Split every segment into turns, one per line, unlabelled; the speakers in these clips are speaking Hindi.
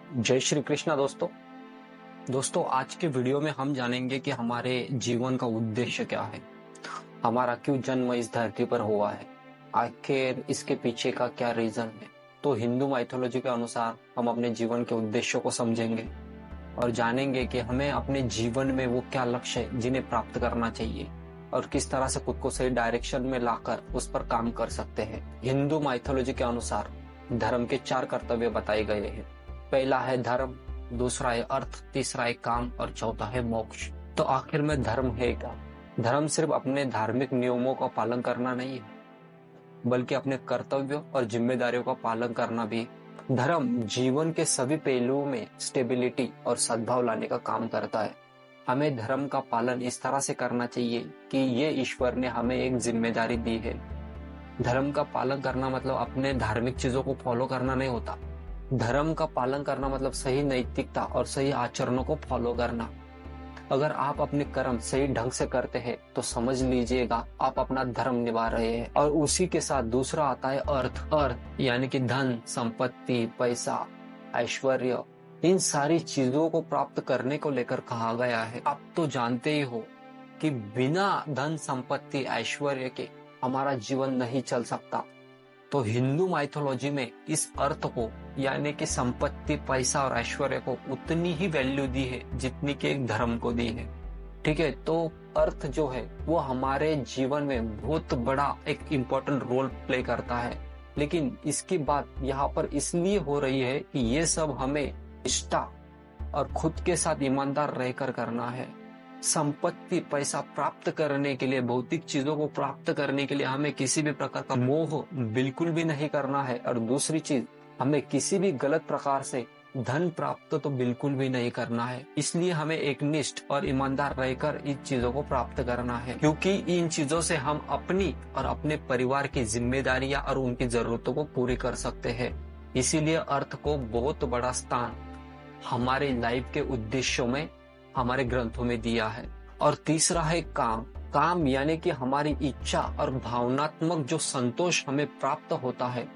जय श्री कृष्णा दोस्तों। आज के वीडियो में हम जानेंगे कि हमारे जीवन का उद्देश्य क्या है, हमारा क्यों जन्म इस धरती पर हुआ है, आखिर इसके पीछे का क्या रीजन है। तो हिंदू माइथोलॉजी के अनुसार हम अपने जीवन के उद्देश्य को समझेंगे और जानेंगे कि हमें अपने जीवन में वो क्या लक्ष्य है जिन्हें प्राप्त करना चाहिए और किस तरह से खुद को सही डायरेक्शन में लाकर उस पर काम कर सकते हैं। हिंदू माइथोलॉजी के अनुसार धर्म के 4 कर्तव्य बताए गए हैं। पहला है धर्म, दूसरा है अर्थ, तीसरा है काम और चौथा है मोक्ष। तो आखिर में धर्म है क्या? धर्म सिर्फ अपने धार्मिक नियमों का पालन करना नहीं है, बल्कि अपने कर्तव्यों और जिम्मेदारियों का पालन करना भी। धर्म जीवन के सभी पहलुओं में स्टेबिलिटी और सद्भाव लाने का काम करता है। हमें धर्म का पालन इस तरह से करना चाहिए कि ये ईश्वर ने हमें एक जिम्मेदारी दी है। धर्म का पालन करना मतलब अपने धार्मिक चीजों को फॉलो करना नहीं होता। धर्म का पालन करना मतलब सही नैतिकता और सही आचरणों को फॉलो करना। अगर आप अपने कर्म सही ढंग से करते हैं तो समझ लीजिएगा आप अपना धर्म निभा रहे हैं। और उसी के साथ दूसरा आता है अर्थ यानी कि धन, संपत्ति, पैसा, ऐश्वर्य, इन सारी चीजों को प्राप्त करने को लेकर कहा गया है। आप तो जानते ही हो कि बिना धन, संपत्ति, ऐश्वर्य के हमारा जीवन नहीं चल सकता। तो हिंदू माइथोलॉजी में इस अर्थ को यानी कि संपत्ति, पैसा और ऐश्वर्य को उतनी ही वैल्यू दी है जितनी कि एक धर्म को दी है। ठीक है, तो अर्थ जो है वो हमारे जीवन में बहुत बड़ा एक इम्पोर्टेंट रोल प्ले करता है। लेकिन इसकी बात यहाँ पर इसलिए हो रही है कि ये सब हमें निष्ठा और खुद के साथ ईमानदार रहकर करना है। संपत्ति, पैसा प्राप्त करने के लिए, भौतिक चीजों को प्राप्त करने के लिए हमें किसी भी प्रकार का मोह बिल्कुल भी नहीं करना है। और दूसरी चीज, हमें किसी भी गलत प्रकार से धन प्राप्त तो बिल्कुल भी नहीं करना है। इसलिए हमें एकनिष्ठ और ईमानदार रहकर इन चीजों को प्राप्त करना है, क्योंकि इन चीजों से हम अपनी और अपने परिवार की जिम्मेदारियां और उनकी जरूरतों को पूरी कर सकते हैं। इसीलिए अर्थ को बहुत बड़ा स्थान हमारे लाइफ के उद्देश्यों में, हमारे ग्रंथों में दिया है। और तीसरा है काम यानी कि हमारी इच्छा और भावनात्मक जो संतोष हमें प्राप्त होता है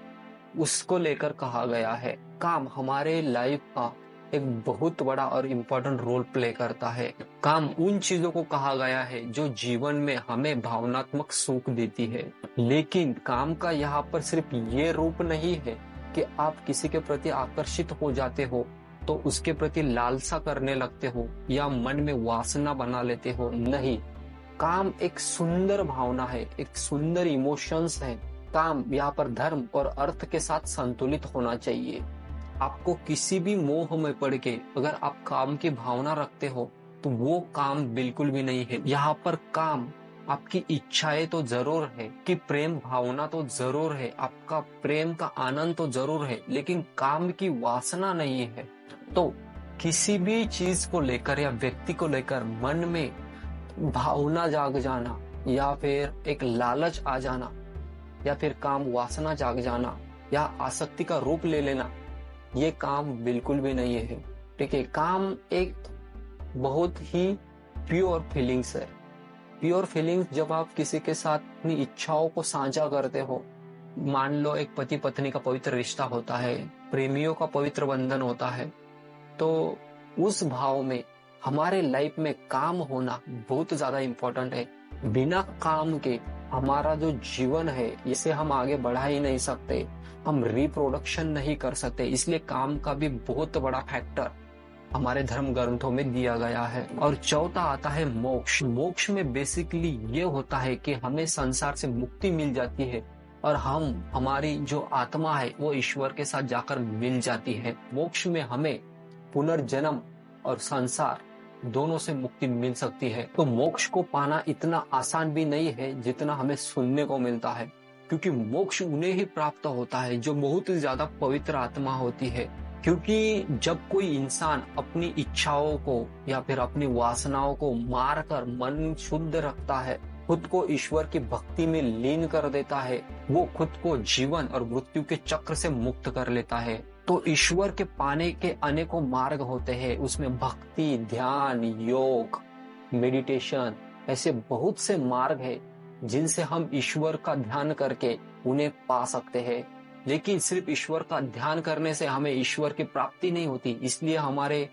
उसको लेकर कहा गया है। काम हमारे लाइफ का एक बहुत बड़ा और इम्पोर्टेंट रोल प्ले करता है। काम उन चीजों को कहा गया है जो जीवन में हमें भावनात्मक सुख देती है। लेकिन काम का यहाँ पर सिर्फ ये रूप नहीं है कि आप किसी के प्रति आकर्षित हो जाते हो तो उसके प्रति लालसा करने लगते हो या मन में वासना बना लेते हो। नहीं, काम एक सुंदर भावना है, एक सुंदर इमोशंस है। काम यहाँ पर धर्म और अर्थ के साथ संतुलित होना चाहिए। आपको किसी भी मोह में पड़ के अगर आप काम की भावना रखते हो तो वो काम बिल्कुल भी नहीं है। यहाँ पर काम, आपकी इच्छाएं तो जरूर है कि प्रेम भावना तो जरूर है, आपका प्रेम का आनंद तो जरूर है, लेकिन काम की वासना नहीं है। तो किसी भी चीज को लेकर या व्यक्ति को लेकर मन में भावना जाग जाना या फिर एक लालच आ जाना या फिर काम वासना जाग जाना या आसक्ति का रूप ले लेना, ये काम बिल्कुल भी नहीं है। ठीक है, काम एक बहुत ही प्योर फीलिंग्स है। प्योर फीलिंग्स जब आप किसी के साथ अपनी इच्छाओं को साझा करते हो, मान लो एक पति पत्नी का पवित्र रिश्ता होता है, प्रेमियों का पवित्र बंधन होता है, तो उस भाव में हमारे लाइफ में काम होना बहुत ज्यादा इम्पोर्टेंट है। बिना काम के हमारा जो जीवन है इसे हम आगे बढ़ा ही नहीं सकते, हम रिप्रोडक्शन नहीं कर सकते। इसलिए काम का भी बहुत बड़ा फैक्टर हमारे धर्म ग्रंथों में दिया गया है। और चौथा आता है मोक्ष। मोक्ष में बेसिकली ये होता है कि हमें संसार से मुक्ति मिल जाती है और हमारी जो आत्मा है वो ईश्वर के साथ जाकर मिल जाती है। मोक्ष में हमें पुनर्जन्म और संसार दोनों से मुक्ति मिल सकती है। तो मोक्ष को पाना इतना आसान भी नहीं है जितना हमें सुनने को मिलता है, क्योंकि मोक्ष उन्हें ही प्राप्त होता है जो बहुत ही ज्यादा पवित्र आत्मा होती है। क्योंकि जब कोई इंसान अपनी इच्छाओं को या फिर अपनी वासनाओं को मार कर मन शुद्ध रखता है, खुद को ईश्वर की भक्ति में लीन कर देता है, वो खुद को जीवन और मृत्यु के चक्र से मुक्त कर लेता है। तो ईश्वर के पाने के अनेकों मार्ग होते हैं, उसमें भक्ति, ध्यान, योग, मेडिटेशन, ऐसे बहुत से मार्ग हैं जिनसे हम ईश्वर का ध्यान करके उन्हें पा सकते हैं। लेकिन सिर्फ ईश्वर का ध्यान करने से हमें ईश्वर की प्राप्ति नहीं होती। इसलिए हमारे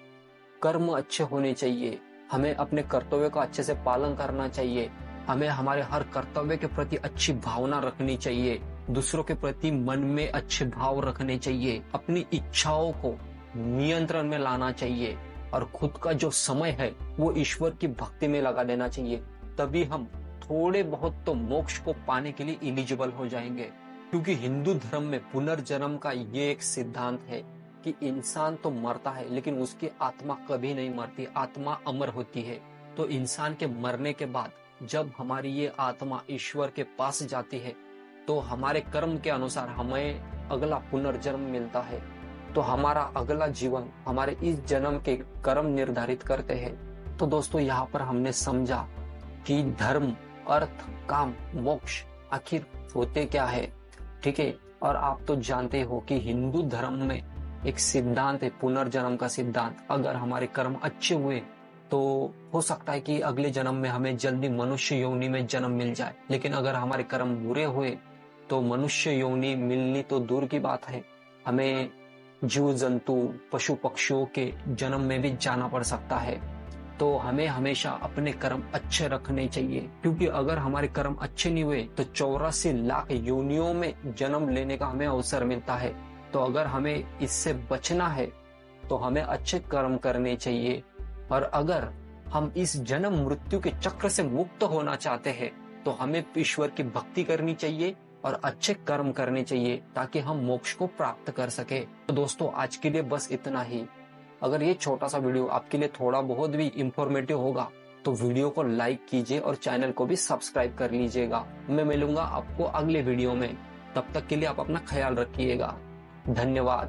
कर्म अच्छे होने चाहिए, हमें अपने कर्तव्य का अच्छे से पालन करना चाहिए, हमें हमारे हर कर्तव्य के प्रति अच्छी भावना रखनी चाहिए, दूसरों के प्रति मन में अच्छे भाव रखने चाहिए, अपनी इच्छाओं को नियंत्रण में लाना चाहिए और खुद का जो समय है वो ईश्वर की भक्ति में लगा देना चाहिए। तभी हम थोड़े बहुत तो मोक्ष को पाने के लिए एलिजिबल हो जाएंगे। क्योंकि हिंदू धर्म में पुनर्जन्म का ये एक सिद्धांत है कि इंसान तो मरता है लेकिन उसकी आत्मा कभी नहीं मरती, आत्मा अमर होती है। तो इंसान के मरने के बाद जब हमारी ये आत्मा ईश्वर के पास जाती है तो हमारे कर्म के अनुसार हमें अगला पुनर्जन्म मिलता है। तो हमारा अगला जीवन हमारे इस जन्म के कर्म निर्धारित करते हैं। तो दोस्तों, यहाँ पर हमने समझा कि धर्म, अर्थ, काम, मोक्ष आखिर होते क्या है, ठीक है। और आप तो जानते हो कि हिंदू धर्म में एक सिद्धांत है, पुनर्जन्म का सिद्धांत। अगर हमारे कर्म अच्छे हुए तो हो सकता है कि अगले जन्म में हमें जल्दी मनुष्य योनि में जन्म मिल जाए, लेकिन अगर हमारे कर्म बुरे हुए तो मनुष्य योनि मिलनी तो दूर की बात है, हमें जीव जंतु, पशु पक्षियों के जन्म में भी जाना पड़ सकता है। तो हमें हमेशा अपने कर्म अच्छे रखने चाहिए, क्योंकि अगर हमारे कर्म अच्छे नहीं हुए तो 84 लाख योनियों में जन्म लेने का हमें अवसर मिलता है। तो अगर हमें इससे बचना है तो हमें अच्छे कर्म करने चाहिए। और अगर हम इस जन्म मृत्यु के चक्र से मुक्त होना चाहते हैं तो हमें ईश्वर की भक्ति करनी चाहिए और अच्छे कर्म करने चाहिए ताकि हम मोक्ष को प्राप्त कर सके। तो दोस्तों, आज के लिए बस इतना ही। अगर ये छोटा सा वीडियो आपके लिए थोड़ा बहुत भी इंफॉर्मेटिव होगा तो वीडियो को लाइक कीजिए और चैनल को भी सब्सक्राइब कर लीजिएगा। मैं मिलूंगा आपको अगले वीडियो में, तब तक के लिए आप अपना ख्याल रखिएगा। धन्यवाद।